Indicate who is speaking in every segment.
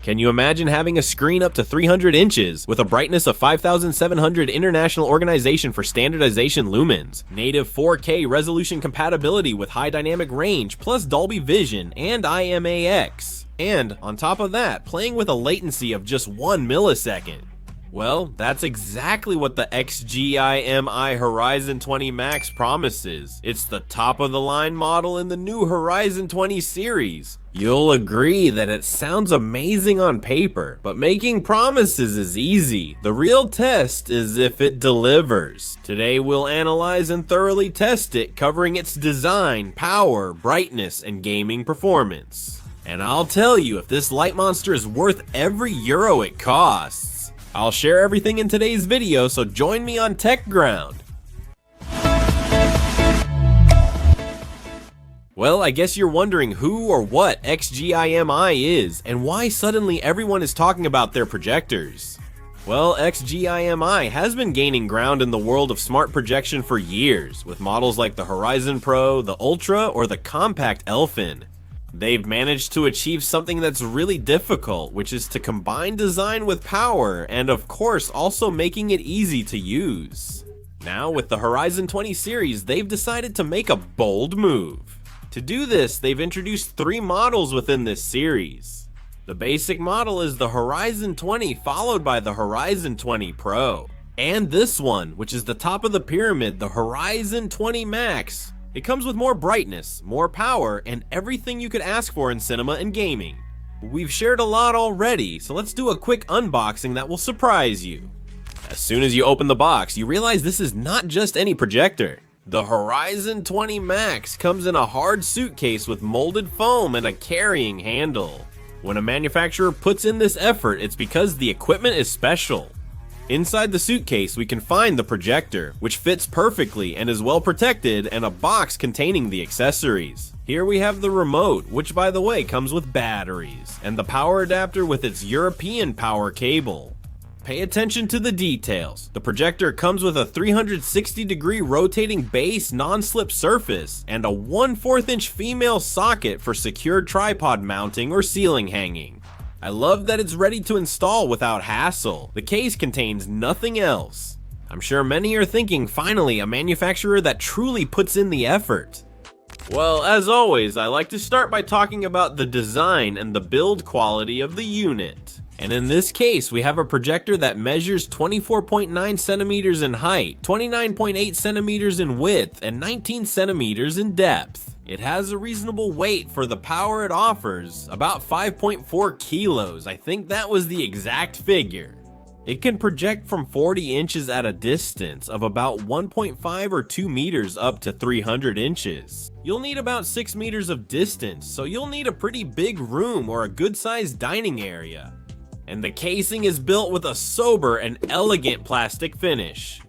Speaker 1: Can you imagine having a screen up to 300 inches with a brightness of 5700 International Organization for Standardization lumens, native 4K resolution compatibility with high dynamic range plus Dolby Vision and IMAX, and on top of that, playing with a latency of just 1 millisecond? Well, that's exactly what the XGIMI Horizon 20 Max promises. It's the top of the line model in the new Horizon 20 series. You'll agree that it sounds amazing on paper, but making promises is easy. The real test is if it delivers. Today we'll analyze and thoroughly test it, covering its design, power, brightness, and gaming performance. And I'll tell you if this light monster is worth every euro it costs. I'll share everything in today's video, so join me on Tech Ground. Well, I guess you're wondering who or what XGIMI is, and why suddenly everyone is talking about their projectors. Well, XGIMI has been gaining ground in the world of smart projection for years, with models like the Horizon Pro, the Ultra, or the Compact Elfin. They've managed to achieve something that's really difficult, which is to combine design with power, and of course also making it easy to use. Now with the Horizon 20 series, they've decided to make a bold move. To do this, they've introduced 3 models within this series. The basic model is the Horizon 20, followed by the Horizon 20 Pro. And this one, which is the top of the pyramid, the Horizon 20 Max. It comes with more brightness, more power, and everything you could ask for in cinema and gaming. We've shared a lot already, so let's do a quick unboxing that will surprise you. As soon as you open the box, you realize this is not just any projector. The Horizon 20 Max comes in a hard suitcase with molded foam and a carrying handle. When a manufacturer puts in this effort, it's because the equipment is special. Inside the suitcase, we can find the projector, which fits perfectly and is well protected, and a box containing the accessories. Here we have the remote, which by the way comes with batteries, and the power adapter with its European power cable. Pay attention to the details. The projector comes with a 360-degree rotating base non-slip surface, and a 1/4 inch female socket for secure tripod mounting or ceiling hanging. I love that it's ready to install without hassle. The case contains nothing else. I'm sure many are thinking, finally, a manufacturer that truly puts in the effort. Well, as always, I like to start by talking about the design and the build quality of the unit. And in this case, we have a projector that measures 24.9 centimeters in height, 29.8 centimeters in width, and 19 centimeters in depth. It has a reasonable weight for the power it offers, about 5.4 kilos. I think that was the exact figure. It can project from 40 inches at a distance of about 1.5 or 2 meters up to 300 inches. You'll need about 6 meters of distance, so you'll need a pretty big room or a good-sized dining area. And the casing is built with a sober and elegant plastic finish.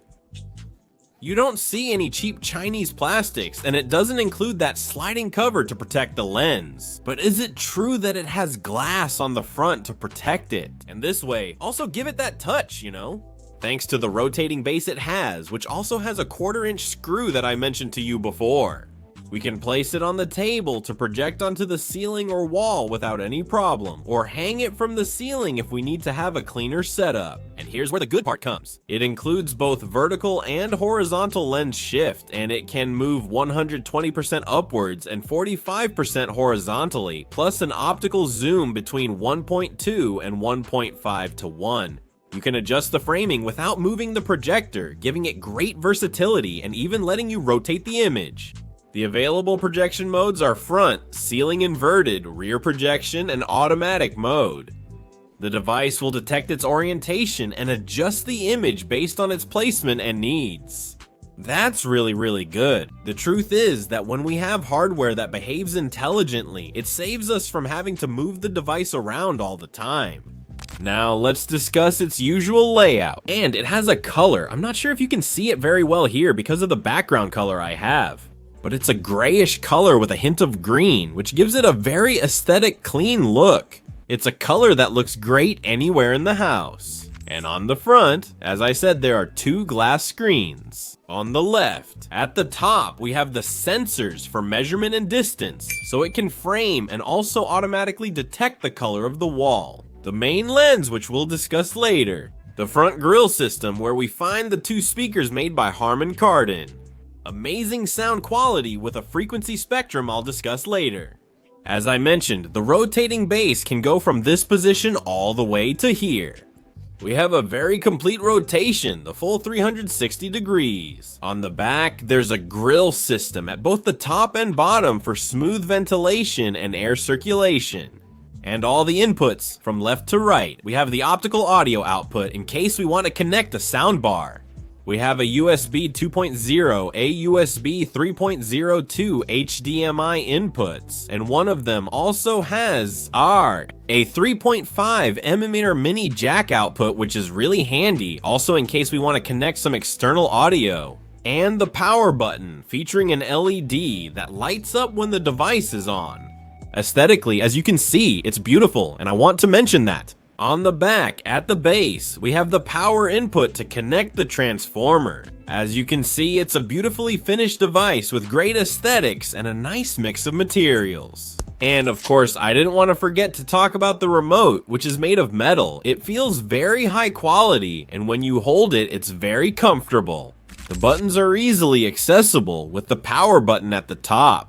Speaker 1: You don't see any cheap Chinese plastics, and it doesn't include that sliding cover to protect the lens. But is it true that it has glass on the front to protect it? And this way, also give it that touch, you know? Thanks to the rotating base it has, which also has a 1/4 inch screw that I mentioned to you before. We can place it on the table to project onto the ceiling or wall without any problem, or hang it from the ceiling if we need to have a cleaner setup. And here's where the good part comes. It includes both vertical and horizontal lens shift, and it can move 120% upwards and 45% horizontally, plus an optical zoom between 1.2 and 1.5 to 1. You can adjust the framing without moving the projector, giving it great versatility and even letting you rotate the image. The available projection modes are front, ceiling inverted, rear projection, and automatic mode. The device will detect its orientation and adjust the image based on its placement and needs. That's really good. The truth is that when we have hardware that behaves intelligently, it saves us from having to move the device around all the time. Now let's discuss its usual layout. And it has a color. I'm not sure if you can see it very well here because of the background color I have. But it's a grayish color with a hint of green, which gives it a very aesthetic, clean look. It's a color that looks great anywhere in the house. And on the front, as I said, there are 2 glass screens. On the left, at the top, we have the sensors for measurement and distance, so it can frame and also automatically detect the color of the wall. the main lens, which we'll discuss later, the front grille system where we find the two speakers made by Harman Kardon, amazing sound quality with a frequency spectrum I'll discuss later. As I mentioned, the rotating base can go from this position all the way to here. We have a very complete rotation, the full 360 degrees. On the back, there's a grille system at both the top and bottom for smooth ventilation and air circulation. And all the inputs from left to right. We have the optical audio output in case we want to connect a soundbar. We have a USB 2.0, a USB 3.02 HDMI inputs, and one of them also has a 3.5mm mini jack output, which is really handy, also in case we want to connect some external audio. And the power button, featuring an LED that lights up when the device is on. Aesthetically, as you can see, it's beautiful, and I want to mention that. On the back, at the base, we have the power input to connect the transformer. As you can see, it's a beautifully finished device with great aesthetics and a nice mix of materials. And of course, I didn't want to forget to talk about the remote, which is made of metal. It feels very high quality, and when you hold it, it's very comfortable. The buttons are easily accessible with the power button at the top.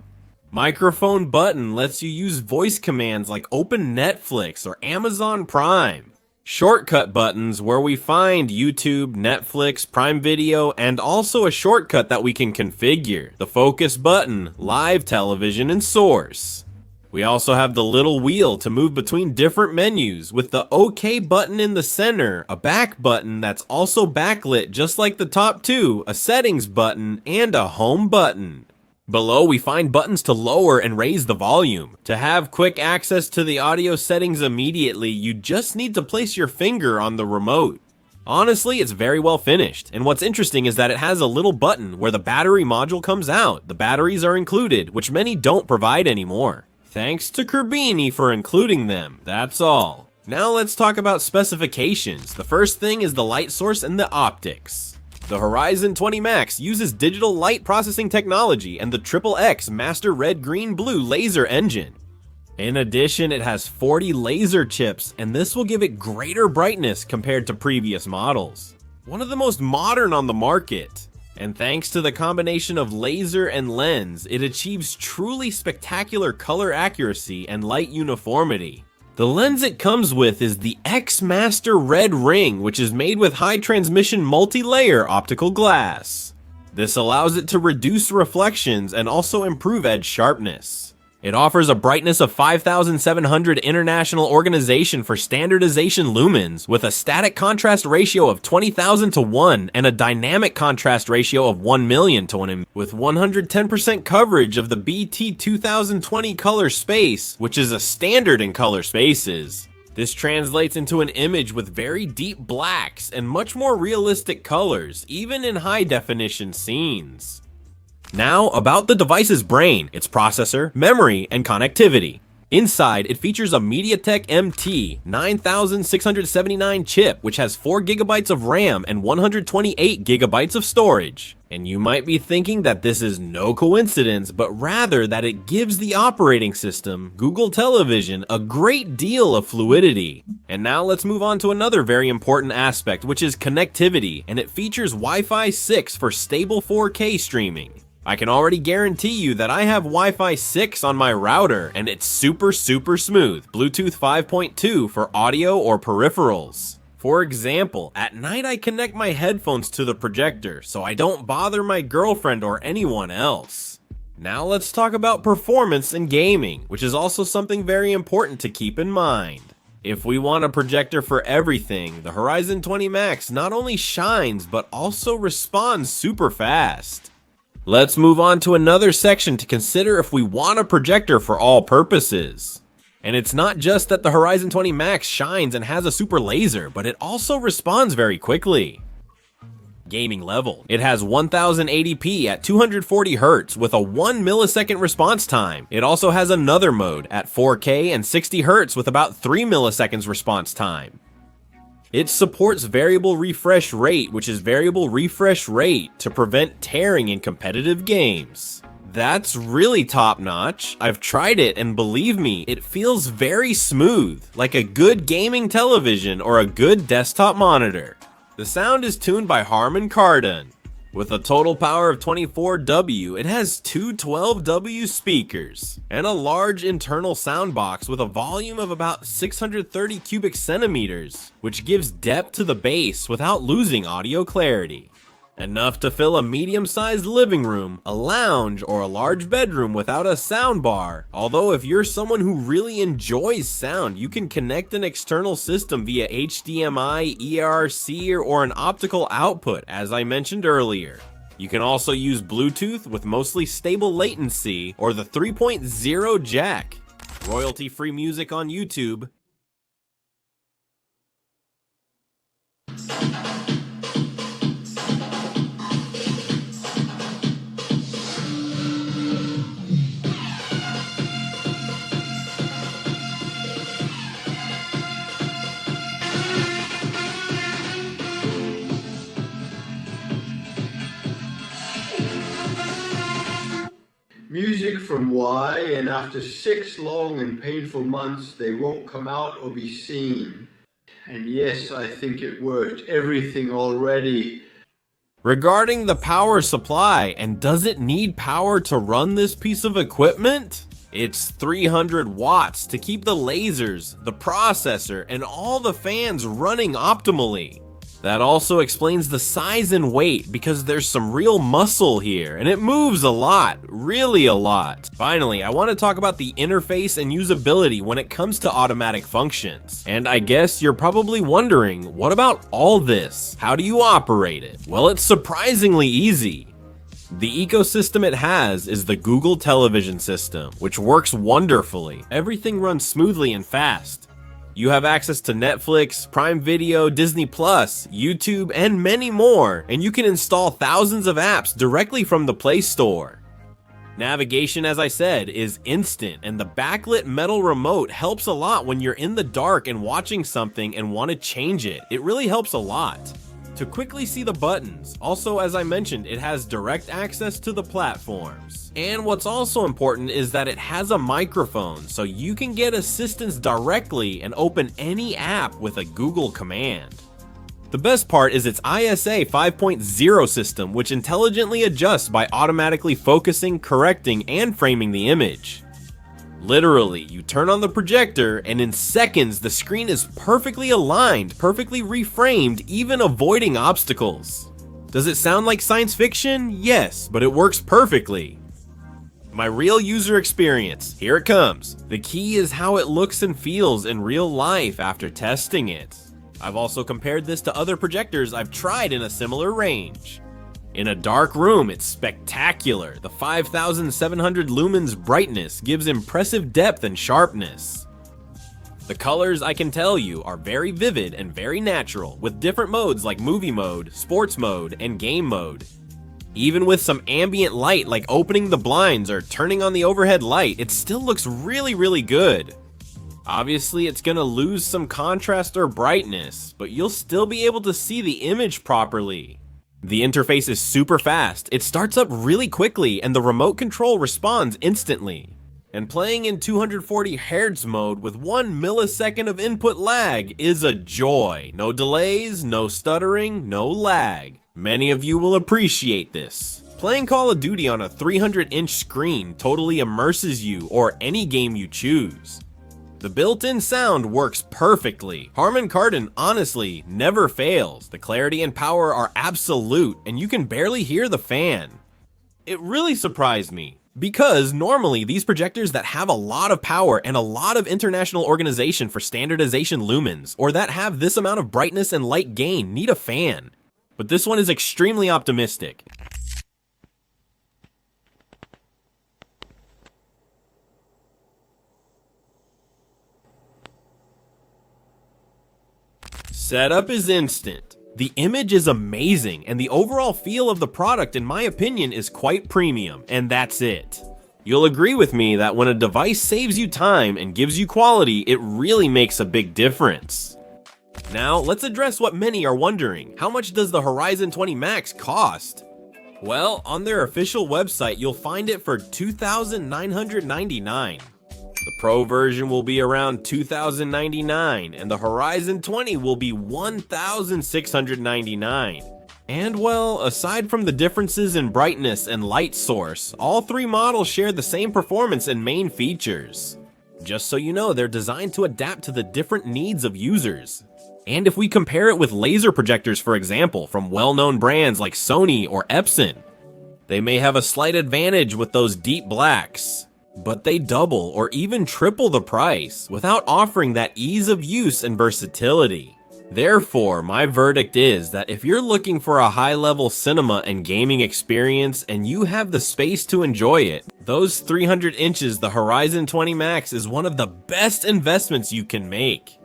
Speaker 1: Microphone button lets you use voice commands like open Netflix or Amazon Prime. Shortcut buttons where we find YouTube, Netflix, Prime Video, and also a shortcut that we can configure. The focus button, live television, and source. We also have the little wheel to move between different menus with the OK button in the center, a back button that's also backlit just like the top two, a settings button, and a home button. Below, we find buttons to lower and raise the volume. To have quick access to the audio settings immediately, you just need to place your finger on the remote. Honestly, it's very well finished, and what's interesting is that it has a little button where the battery module comes out. The batteries are included, which many don't provide anymore. Thanks to Kerbini for including them, that's all. Now let's talk about specifications. The first thing is the light source and the optics. The Horizon 20 Max uses digital light processing technology and the XXX Master Red Green Blue laser engine. In addition, it has 40 laser chips, and this will give it greater brightness compared to previous models. One of the most modern on the market. And thanks to the combination of laser and lens, it achieves truly spectacular color accuracy and light uniformity. The lens it comes with is the X Master Red Ring, which is made with high transmission multi-layer optical glass. This allows it to reduce reflections and also improve edge sharpness. It offers a brightness of 5,700 International Organization for Standardization lumens with a static contrast ratio of 20,000 to 1 and a dynamic contrast ratio of 1,000,000 to 1 with 110% coverage of the BT 2020 color space, which is a standard in color spaces. This translates into an image with very deep blacks and much more realistic colors, even in high definition scenes. Now, about the device's brain, its processor, memory, and connectivity. Inside, it features a MediaTek MT 9679 chip, which has 4GB of RAM and 128GB of storage. And you might be thinking that this is no coincidence, but rather that it gives the operating system, Google Television, a great deal of fluidity. And now let's move on to another very important aspect, which is connectivity, and it features Wi-Fi 6 for stable 4K streaming. I can already guarantee you that I have Wi-Fi 6 on my router, and it's super smooth, Bluetooth 5.2 for audio or peripherals. For example, at night I connect my headphones to the projector, so I don't bother my girlfriend or anyone else. Now let's talk about performance in gaming, which is also something very important to keep in mind. If we want a projector for everything, the Horizon 20 Max not only shines, but also responds super fast. Let's move on to another section to consider if we want a projector for all purposes. And it's not just that the Horizon 20 Max shines and has a super laser, but it also responds very quickly. Gaming level. It has 1080p at 240Hz with a 1 millisecond response time. It also has another mode at 4K and 60Hz with about 3 milliseconds response time. It supports variable refresh rate, which is variable refresh rate to prevent tearing in competitive games. That's really top notch. I've tried it and believe me, it feels very smooth, like a good gaming television or a good desktop monitor. The sound is tuned by Harman Kardon. With a total power of 24W, it has two 12W speakers and a large internal sound box with a volume of about 630 cubic centimeters, which gives depth to the bass without losing audio clarity. Enough to fill a medium-sized living room, a lounge, or a large bedroom without a soundbar. Although if you're someone who really enjoys sound, you can connect an external system via HDMI, ERC, or an optical output, as I mentioned earlier. You can also use Bluetooth with mostly stable latency, or the 3.0 jack. Royalty-free music on YouTube.
Speaker 2: Music from Y, and after 6 long and painful months, they won't come out or be seen. And yes, I think it worked. Everything already.
Speaker 1: Regarding the power supply, and does it need power to run this piece of equipment? It's 300 watts to keep the lasers, the processor, and all the fans running optimally. That also explains the size and weight, because there's some real muscle here, and it moves a lot, really a lot. Finally, I want to talk about the interface and usability when it comes to automatic functions. And I guess you're probably wondering, what about all this? How do you operate it? Well, it's surprisingly easy. The ecosystem it has is the Google television system, which works wonderfully. Everything runs smoothly and fast. You have access to Netflix, Prime Video, Disney+, YouTube, and many more, and you can install thousands of apps directly from the Play Store. Navigation, as I said, is instant, and the backlit metal remote helps a lot when you're in the dark and watching something and want to change it. It really helps a lot. To quickly see the buttons, also as I mentioned, it has direct access to the platforms. And what's also important is that it has a microphone, so you can get assistance directly and open any app with a Google command. The best part is its ISA 5.0 system, which intelligently adjusts by automatically focusing, correcting, and framing the image. Literally, you turn on the projector, and in seconds, the screen is perfectly aligned, perfectly reframed, even avoiding obstacles. Does it sound like science fiction? Yes, but it works perfectly. My real user experience, here it comes. The key is how it looks and feels in real life after testing it. I've also compared this to other projectors I've tried in a similar range. In a dark room, it's spectacular. The 5,700 lumens brightness gives impressive depth and sharpness. The colors, I can tell you, are very vivid and very natural, with different modes like movie mode, sports mode, and game mode. Even with some ambient light like opening the blinds or turning on the overhead light, it still looks really good. Obviously, it's gonna lose some contrast or brightness, but you'll still be able to see the image properly. The interface is super fast, it starts up really quickly, and the remote control responds instantly. And playing in 240 Hz mode with 1 millisecond of input lag is a joy. No delays, no stuttering, no lag. Many of you will appreciate this. Playing Call of Duty on a 300-inch screen totally immerses you, or any game you choose. The built-in sound works perfectly. Harman Kardon honestly never fails. The clarity and power are absolute, and you can barely hear the fan. It really surprised me, because normally these projectors that have a lot of power and a lot of international organization for standardization lumens, or that have this amount of brightness and light gain, need a fan. But this one is extremely optimistic. Setup is instant. The image is amazing, and the overall feel of the product, in my opinion, is quite premium, and that's it. You'll agree with me that when a device saves you time and gives you quality, it really makes a big difference. Now, let's address what many are wondering. How much does the Horizon 20 Max cost? Well, on their official website, you'll find it for $2,999. The Pro version will be around $2,099, and the Horizon 20 will be $1,699. And well, aside from the differences in brightness and light source, all three models share the same performance and main features. Just so you know, they're designed to adapt to the different needs of users. And if we compare it with laser projectors, for example, from well-known brands like Sony or Epson, they may have a slight advantage with those deep blacks, but they double or even triple the price without offering that ease of use and versatility. Therefore, my verdict is that if you're looking for a high-level cinema and gaming experience and you have the space to enjoy it, those 300 inches the Horizon 20 Max is one of the best investments you can make.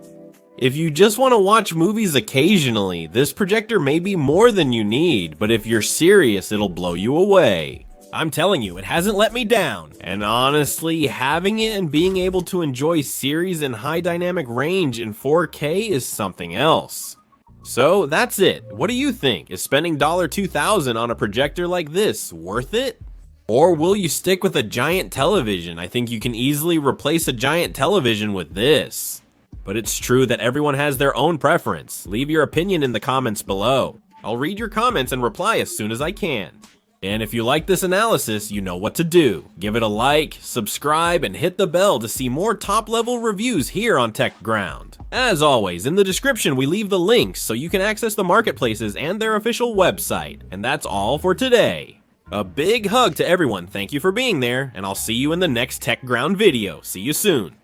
Speaker 1: If you just want to watch movies occasionally, this projector may be more than you need, but if you're serious, it'll blow you away. I'm telling you, it hasn't let me down. And honestly, having it and being able to enjoy series in high dynamic range in 4K is something else. So that's it. What do you think? Is spending $2,000 on a projector like this worth it? Or will you stick with a giant television? I think you can easily replace a giant television with this. But it's true that everyone has their own preference. Leave your opinion in the comments below. I'll read your comments and reply as soon as I can. And if you like this analysis, you know what to do. Give it a like, subscribe, and hit the bell to see more top-level reviews here on TechGround. As always, in the description we leave the links so you can access the marketplaces and their official website. And that's all for today. A big hug to everyone, thank you for being there, and I'll see you in the next TechGround video. See you soon.